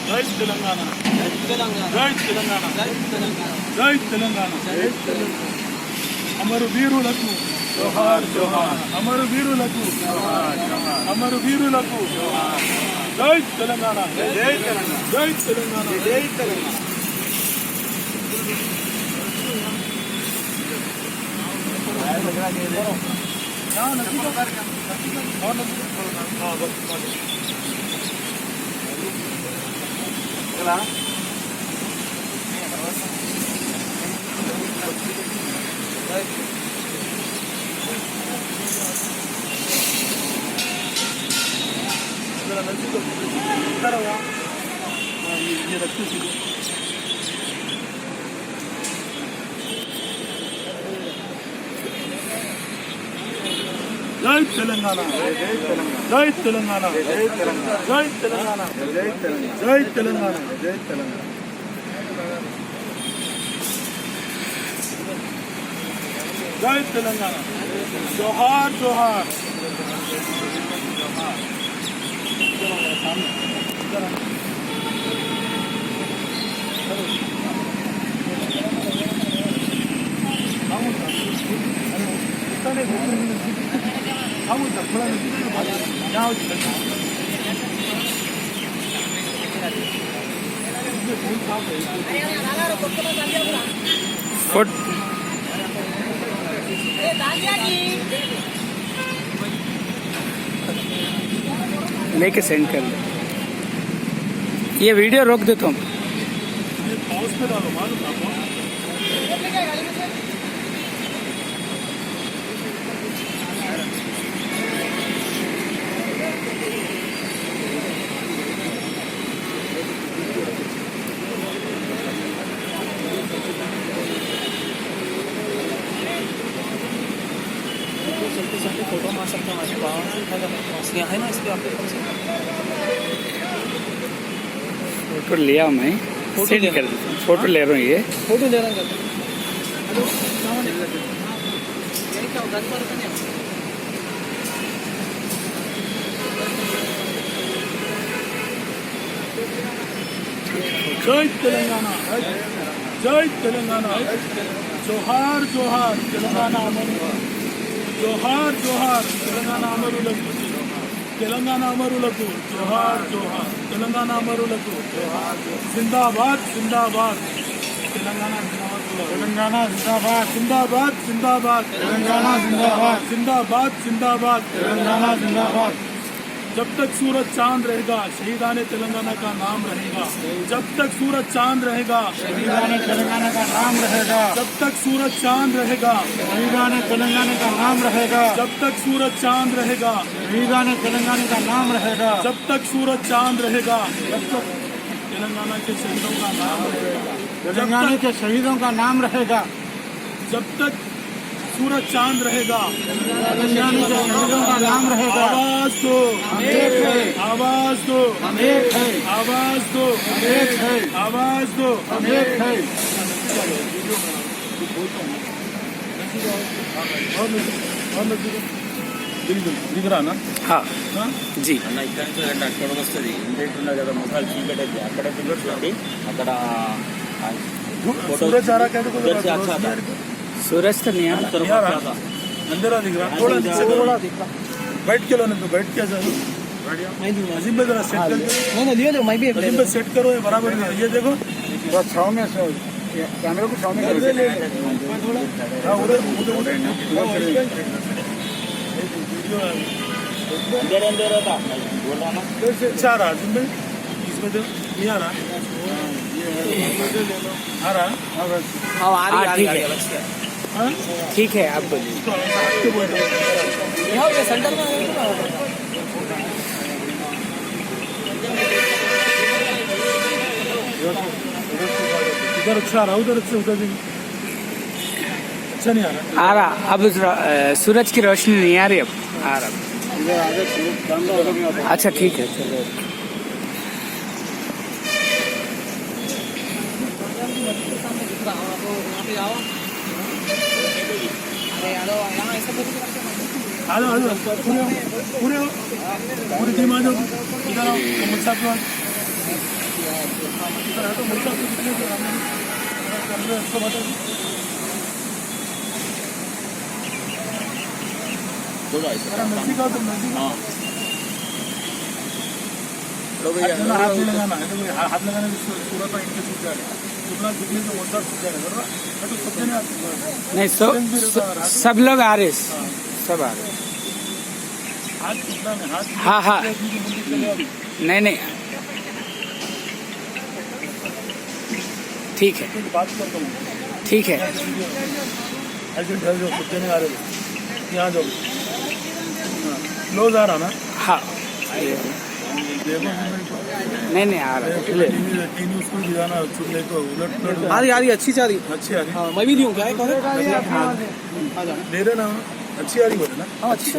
జై తెలంగాణ, జై తెలంగాణ, జై తెలంగాణ, జై తెలంగాణ, జై తెలంగాణ, జై తెలంగాణ. అమరవీరులకు జోహార్ జోహార్, అమరవీరులకు జోహార్ జోహార్, అమరవీరులకు జోహార్. జై తెలంగాణ, జై తెలంగాణ, జై తెలంగాణ, జై తెలంగాణ. జై తెలంగాణ, జై తెలంగాణ, జై తెలంగాణ, జై తెలంగాణ, జై తెలంగాణ, జై తెలంగాణ, జై తెలంగాణ. జోహార్ జోహార్. लेके सेंड कर दो, ये वीडियो रोक दो तुम. पाउस पे डालो, मालूम आपको? फोटो मार सकते हैं यहाँ है ना, इसलिए आपके पास फोटो लिया मैं, सेंड कर दो. फोटो ले रहा हूँ, ये फोटो ले रहा हूँ. జై తెలంగాణ, జై తెలంగాణ, జోహార్ జోహార్ తెలంగాణ అమరులు, జోహార్ జోహార్ తెలంగాణ అమరులకు, తెలంగాణ అమరులకు జోహార్ జోహార్, తెలంగాణ అమరులకు జోహార్. జిందాబాద్ జిందాబాద్ తెలంగాణ, తెలంగాణ జిందాబాద్, జిందాబాద్ జిందాబాద్ తెలంగాణ, జిందాబాద్ జిందాబాద్ జిందాబాద్ తెలంగాణ, జిందాబాద్. जब तक सूरज चांद रहेगा शहीदाने तेलंगाना का नाम रहेगा. जब तक सूरज चांद रहेगा शहीदाने तेलंगाना का नाम रहेगा. जब तक सूरज चांद रहेगा शहीदाने तेलंगाना का नाम रहेगा. जब तक सूरज चांद रहेगा शहीदाने तेलंगाना का नाम रहेगा. जब तक सूरज चांद रहेगा जब तक तेलंगाना के शहीदों का नाम रहेगा. तेलंगाना के शहीदों का नाम रहेगा. जब तक सूरज चांद रहेगा तेलंगाना के शहीदों का नाम रहेगा. आवाज दो, हम एक है. आवाज दो, हम एक है. आवाज दो, हम एक है. आवाज दो, हम एक है. दिख रहा ना? हाँ जी. అన్న ఇక్కడ నుంచి రెండు అక్కడ వస్తుంది ఇంటి ఉన్నది కదా, ముఖాలు చీకటి అయితే అక్కడ చూడండి. అక్కడ सूरज आ रहा क्या? सूरज तो नहीं आ रहा. अंधेरा दिख रहा, थोड़ा नीचे थोड़ा दिख रहा. बैठ के लो ना, तो बैठ के जाओ. अजीम भाई जरा सेट कर, लिया जो मैं भी अजीम भाई सेट करो, ये बराबर है. ये देखो छाव में कैमरे को छाव में उधर उधर अंदर था बोल रहा ना. अच्छा आ रहा अजीम भाई, इसमें तो नहीं आ रहा. आ रहा. ठीक है, आप बोलिए. सेंटर में इधर अच्छा आ रहा, उधर अच्छा, उधर भी अच्छा नहीं आ रहा. आ रहा. अब सूरज की रोशनी नहीं आ रही, अब आ रहा. अच्छा ठीक है, चलो. आ जाओ पूरे पूरे पूरे टीम आ जाओ. इधर आओ, मुझसे इधर है तो मुल्का से कितने कर रहे हैं उसको बता थोड़ा ऐसा नजदीक आओ तो नजदीक हाँ तो भैया हाथ नहीं लगाना है तो हाथ लगाने से सूरत में इनके सूख जाएगा जितना झुकने से मोटा सूख जाएगा बराबर है तो सबसे नहीं सब लोग आ रहे सब आ रहे हाथ कितना में हाथ हाँ हाँ नहीं नहीं ठीक है बात करता हूँ ठीक है ऐसे ढल जाओ कुत्ते नहीं आ रहे यहाँ जाओ क्लोज आ रहा ना हाँ देखो नहीं आ रहा है तीन उसको गिराना चूल्हे को उलट पलट आ रही अच्छी से आ रही अच्छी आ रही हाँ मैं भी दी हूँ क्या है कौन है दे रहे ना अच्छी आ रही बोले ना हाँ अच्छी से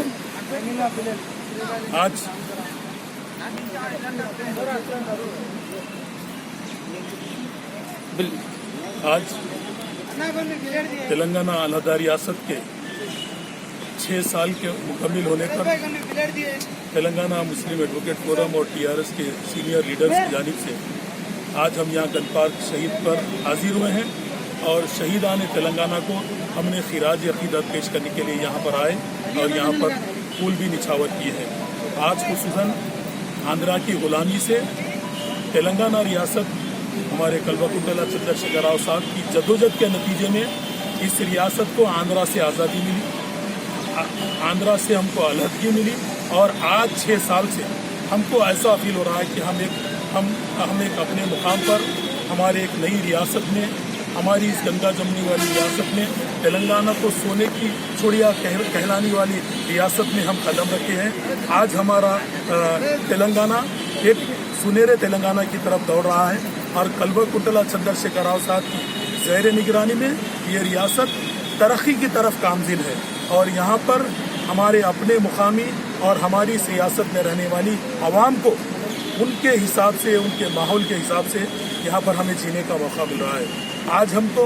आज आज तेलंगाना अलहदा रियासत के 6 साल के मुकम्मिल होने पर तेलंगाना मुस्लिम एडवोकेट फोरम और टीआरएस के सीनियर लीडर्स की जानिब से आज हम यहाँ गन पार्क शहीद पर हाजिर हुए हैं और शहीदान तेलंगाना को हमने खिराज अकीदत पेश करने के लिए यहाँ पर आए और यहाँ पर फूल भी निछावर किए हैं। आज खुसूसन आंध्रा की गुलामी से तेलंगाना रियासत हमारे कल्वकुंतला चंद्रशेखर राव साहब की जदोजहद के नतीजे में इस रियासत को आंध्रा से आज़ादी मिली, आंध्रा से हमको अलहदगी मिली और आज 6 साल से हमको ऐसा फील हो रहा है कि हम एक अपने मुकाम पर हमारे एक नई रियासत में, हमारी इस गंगा जमनी वाली रियासत में, तेलंगाना को सोने की चिड़िया कहलाने वाली रियासत में हम कदम रखे हैं। आज हमारा तेलंगाना एक सुनहरे तेलंगाना की तरफ दौड़ रहा है और कल्वकुंतला चंद्रशेखर राव साहब की ज़ेर निगरानी में ये रियासत तरक्की की तरफ गामज़िन है और यहाँ पर हमारे अपने मुकामी और हमारी इस रियासत में रहने वाली आवाम को उनके हिसाब से, उनके माहौल के हिसाब से यहाँ पर हमें जीने का मौका मिल रहा है। आज हमको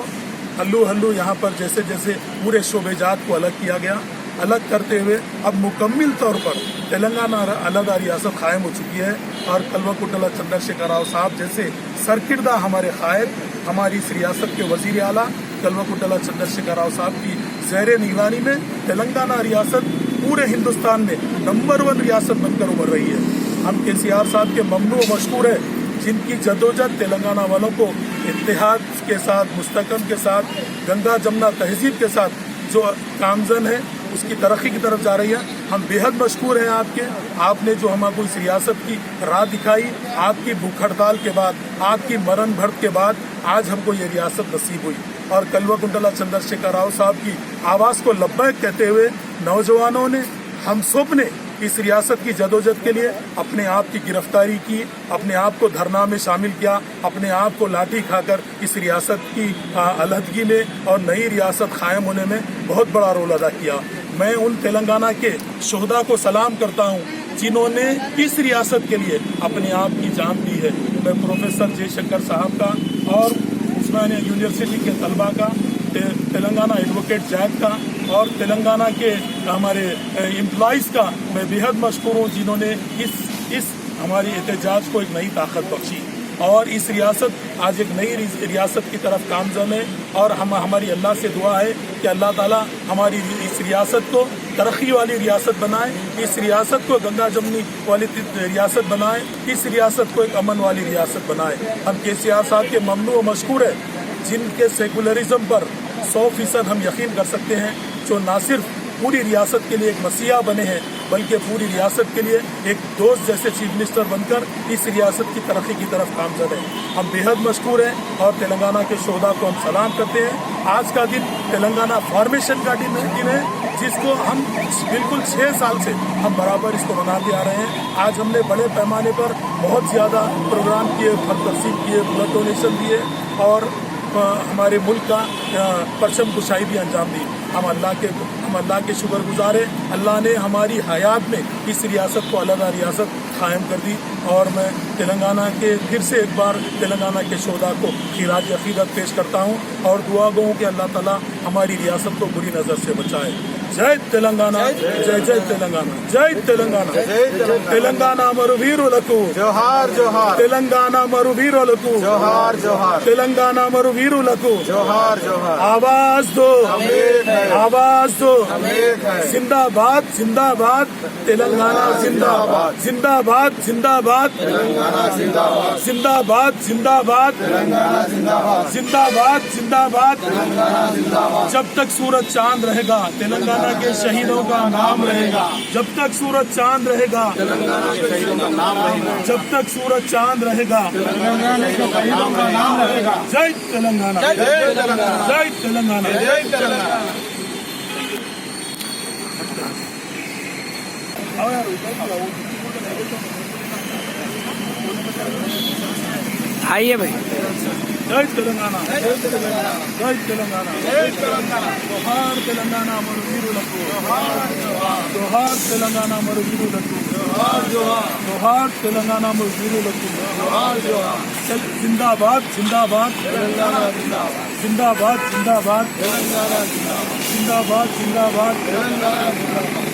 हल्लू हल्लू यहाँ पर जैसे जैसे पूरे शोबेजात को अलग किया गया, अलग करते हुए अब मुकम्मिल तौर पर तेलंगाना अलहदा रियासत कायम हो चुकी है और कल्वकुंतला चंद्रशेखर राव साहब जैसे सरकिरदा हमारे कायद, हमारी इस रियासत के वजीर आला कल्वकुंतला चंद्रशेखर राव साहब की ज़ेर निगरानी में तेलंगाना रियासत पूरे हिंदुस्तान में नंबर 1 रियासत बनकर उभर रही है। हम केसीआर साहब के ममनू मशकूर है जिनकी जदोजहद तेलंगाना वालों को इत्तेहाद के साथ, मुस्तकम के साथ, गंगा जमुना तहजीब के साथ जो कामजन है उसकी तरक्की की तरफ जा रही है। हम बेहद मशकूर हैं आपके, आपने जो हमको इस रियासत की राह दिखाई, आपकी भूख हड़ताल के बाद, आपकी मरण भर्त के बाद आज हमको ये रियासत नसीब हुई और कल्वकुंतला चंद्रशेखर राव साहब की आवाज़ को लब्बैक कहते हुए नौजवानों ने, हम सब ने इस रियासत की जदोजहद के लिए अपने आप की गिरफ्तारी की, अपने आप को धरना में शामिल किया, अपने आप को लाठी खाकर इस रियासत की अलहदगी में और नई रियासत कायम होने में बहुत बड़ा रोल अदा किया। मैं उन तेलंगाना के शोहदा को सलाम करता हूँ जिन्होंने इस रियासत के लिए अपने आप की जान दी है। मैं प्रोफेसर जयशंकर साहब का और उस्मानिया यूनिवर्सिटी के तलबा का, तेलंगाना एडवोकेट जैक का और तेलंगाना के हमारे एम्प्लॉइज़ का मैं बेहद मशकूर हूँ जिन्होंने इस हमारी एहतजाज को एक नई ताकत बख्शी और इस रियासत आज एक नई रियासत की तरफ गामज़न है और हमारी अल्लाह से दुआ है कि अल्लाह ताला हमारी इस रियासत को तरक्की वाली रियासत बनाए, इस रियासत को गंगा जमनी वाली रियासत बनाए, इस रियासत को एक अमन वाली रियासत बनाए। हम केसीआर साहब के ममनू व मशकूर है जिनके सेकुलरिज्म पर 100% हम यकीन कर सकते हैं, जो ना सिर्फ पूरी रियासत के लिए एक मसीहा बने हैं बल्कि पूरी रियासत के लिए एक दोस्त जैसे चीफ मिनिस्टर बनकर इस रियासत की तरक्की की तरफ गामज़न है। हम बेहद मशकूर हैं और तेलंगाना के शोहदा को हम सलाम करते हैं। आज का दिन तेलंगाना फॉर्मेशन का दिन है जिसको हम बिल्कुल 6 साल से हम बराबर इसको मनाते आ रहे हैं। आज हमने बड़े पैमाने पर बहुत ज़्यादा प्रोग्राम किए, फंड तकसीम किए, ब्लड डोनेशन दिए और हमारे मुल्क का परचम कुशाई भी अंजाम दी। हम अल्लाह के शुक्रगुजार हैं। अल्लाह ने हमारी हयात में इस रियासत को अलहदा रियासत कायम कर दी और मैं तेलंगाना के फिर से एक बार तेलंगाना के शोहदा को खिराज अकीदत पेश करता हूँ और दुआ गो कि अल्लाह ताला हमारी रियासत को बुरी नज़र से बचाए। జై తెలంగాణ జై జై తెలంగాణ జై తెలంగాణ తెలంగాణ మరు వీరులకు జోహార్ జోహార్ తెలంగాణ మరు వీరులకు జోహార్ జోహార్ తెలంగాణ మరు వీరులకు జోహార్ జోహార్ ఆవాజ్ దో ఆవాజ్ దో జిందాబాద్ జిందాబాద్ తెలంగాణ జిందాబాద్ జిందాబాద్ జిందాబాద్ జిందాబాద్ జిందాబాద్ जिंदाबाद जिंदाबाद जब तक सूरज चांद रहेगा तेलंगाना के शहीदों का नाम रहेगा जब तक सूरज चांद रहेगा जब तक सूरज चांद रहेगा जय तेलंगाना जय तेलंगाना आइए भाई। जय तेलंगाना जय तेलंगाना जय तेलंगाना जय तेलंगाना जोहार तेलंगाना मरु वीरुలకు जोहार तेलंगाना मरु वीरुలకు जोहार तेलंगाना मरु वीरुలకు जिंदाबाद जिंदाबाद तेलंगाना जिंदाबाद जिंदाबाद तेलंगाना जिंदाबाद जिंदाबाद तेलंगाना